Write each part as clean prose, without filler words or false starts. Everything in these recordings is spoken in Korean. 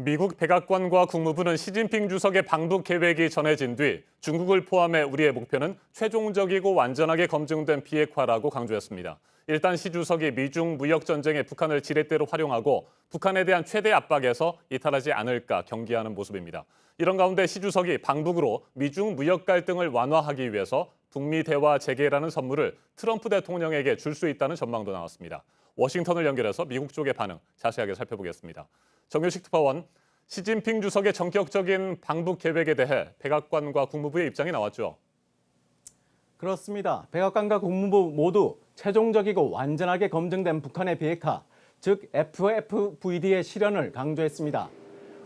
미국 백악관과 국무부는 시진핑 주석의 방북 계획이 전해진 뒤 중국을 포함해 우리의 목표는 최종적이고 완전하게 검증된 비핵화라고 강조했습니다. 일단 시 주석이 미중 무역 전쟁에 북한을 지렛대로 활용하고 북한에 대한 최대 압박에서 이탈하지 않을까 경계하는 모습입니다. 이런 가운데 시 주석이 방북으로 미중 무역 갈등을 완화하기 위해서 북미 대화 재개라는 선물을 트럼프 대통령에게 줄 수 있다는 전망도 나왔습니다. 워싱턴을 연결해서 미국 쪽의 반응 자세하게 살펴보겠습니다. 정유식 특파원, 시진핑 주석의 전격적인 방북 계획에 대해 백악관과 국무부의 입장이 나왔죠. 그렇습니다. 백악관과 국무부 모두 최종적이고 완전하게 검증된 북한의 비핵화, 즉 FFVD의 실현을 강조했습니다.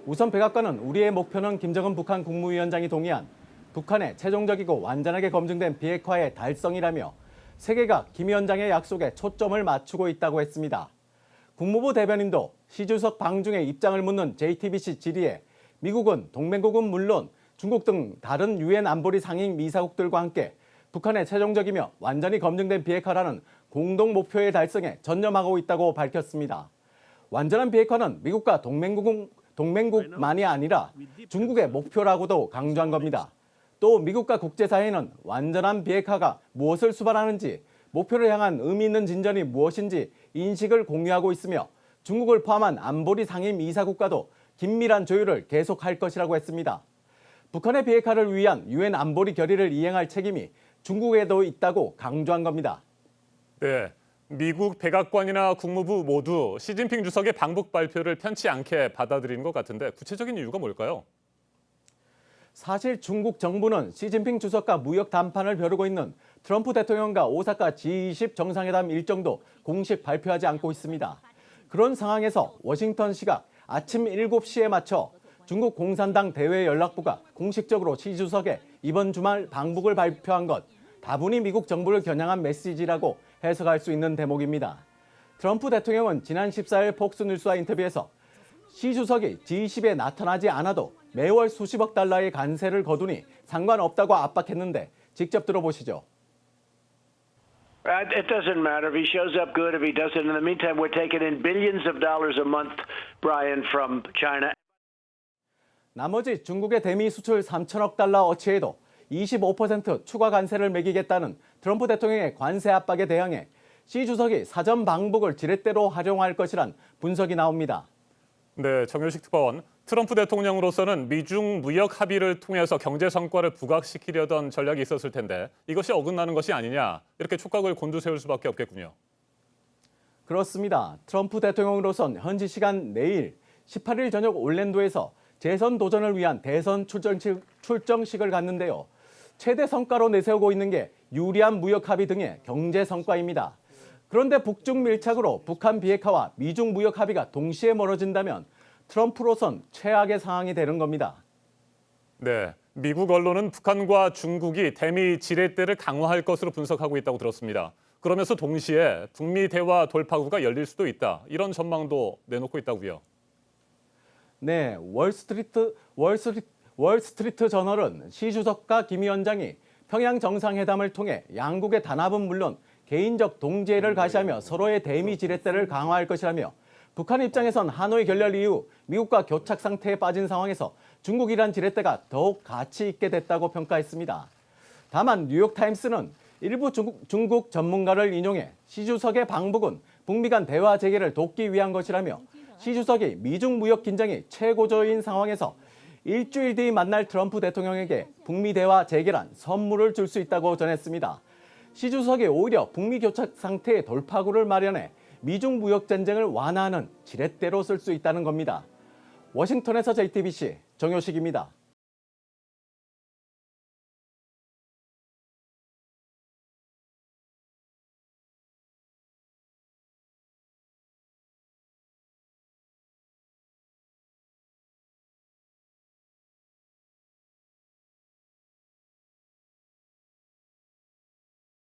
우선 백악관은 우리의 목표는 김정은 북한 국무위원장이 동의한 북한의 최종적이고 완전하게 검증된 비핵화의 달성이라며 세계가 김 위원장의 약속에 초점을 맞추고 있다고 했습니다. 국무부 대변인도 시 주석 방중의 입장을 묻는 JTBC 질의에 미국은 동맹국은 물론 중국 등 다른 유엔 안보리 상임 이사국들과 함께 북한의 최종적이며 완전히 검증된 비핵화라는 공동 목표의 달성에 전념하고 있다고 밝혔습니다. 완전한 비핵화는 미국과 동맹국만이 아니라 중국의 목표라고도 강조한 겁니다. 또 미국과 국제사회는 완전한 비핵화가 무엇을 수반하는지, 목표를 향한 의미 있는 진전이 무엇인지 인식을 공유하고 있으며 중국을 포함한 안보리 상임 이사국과도 긴밀한 조율을 계속할 것이라고 했습니다. 북한의 비핵화를 위한 유엔 안보리 결의를 이행할 책임이 중국에도 있다고 강조한 겁니다. 네, 미국 백악관이나 국무부 모두 시진핑 주석의 방북 발표를 편치 않게 받아들이는 것 같은데 구체적인 이유가 뭘까요? 사실 중국 정부는 시진핑 주석과 무역 담판을 벼르고 있는 트럼프 대통령과 오사카 G20 정상회담 일정도 공식 발표하지 않고 있습니다. 그런 상황에서 워싱턴 시각 아침 7시에 맞춰 중국 공산당 대외연락부가 공식적으로 시 주석의 이번 주말 방북을 발표한 것, 다분히 미국 정부를 겨냥한 메시지라고 해석할 수 있는 대목입니다. 트럼프 대통령은 지난 14일 폭스뉴스와 인터뷰에서 시 주석이 G20에 나타나지 않아도 매월 수십억 달러의 관세를 거두니 상관없다고 압박했는데 직접 들어보시죠. It doesn't matter if he shows up good, if he doesn't. In the meantime, we're taking in billions of dollars a month, Brian, from China. 나머지 중국의 대미 수출 3천억 달러 어치에도 25% 추가 관세를 매기겠다는 트럼프 대통령의 관세 압박에 대항해 시 주석이 사전 방북을 지렛대로 활용할 것이란 분석이 나옵니다. 네, 정유식 특파원. 트럼프 대통령으로서는 미중 무역 합의를 통해서 경제 성과를 부각시키려던 전략이 있었을 텐데 이것이 어긋나는 것이 아니냐 이렇게 촉각을 곤두세울 수밖에 없겠군요. 그렇습니다. 트럼프 대통령으로선 현지 시간 내일 18일 저녁 올랜도에서 재선 도전을 위한 대선 출정식을 갖는데요. 최대 성과로 내세우고 있는 게 유리한 무역 합의 등의 경제 성과입니다. 그런데 북중 밀착으로 북한 비핵화와 미중 무역 합의가 동시에 멀어진다면 트럼프로선 최악의 상황이 되는 겁니다. 네, 미국 언론은 북한과 중국이 대미 지렛대를 강화할 것으로 분석하고 있다고 들었습니다. 그러면서 동시에 북미 대화 돌파구가 열릴 수도 있다. 이런 전망도 내놓고 있다고요. 네, 월스트리트 저널은 시 주석과 김 위원장이 평양 정상회담을 통해 양국의 단합은 물론 개인적 동지애를 가시하며 서로의 대미 지렛대를 강화할 것이라며 북한 입장에선 하노이 결렬 이후 미국과 교착 상태에 빠진 상황에서 중국이란 지렛대가 더욱 가치 있게 됐다고 평가했습니다. 다만 뉴욕타임스는 일부 중국 전문가를 인용해 시 주석의 방북은 북미 간 대화 재개를 돕기 위한 것이라며 시 주석이 미중 무역 긴장이 최고조인 상황에서 일주일 뒤 만날 트럼프 대통령에게 북미 대화 재개란 선물을 줄 수 있다고 전했습니다. 시 주석이 오히려 북미 교착 상태의 돌파구를 마련해 미중 무역 전쟁을 완화하는 지렛대로 쓸 수 있다는 겁니다. 워싱턴에서 JTBC 정효식입니다.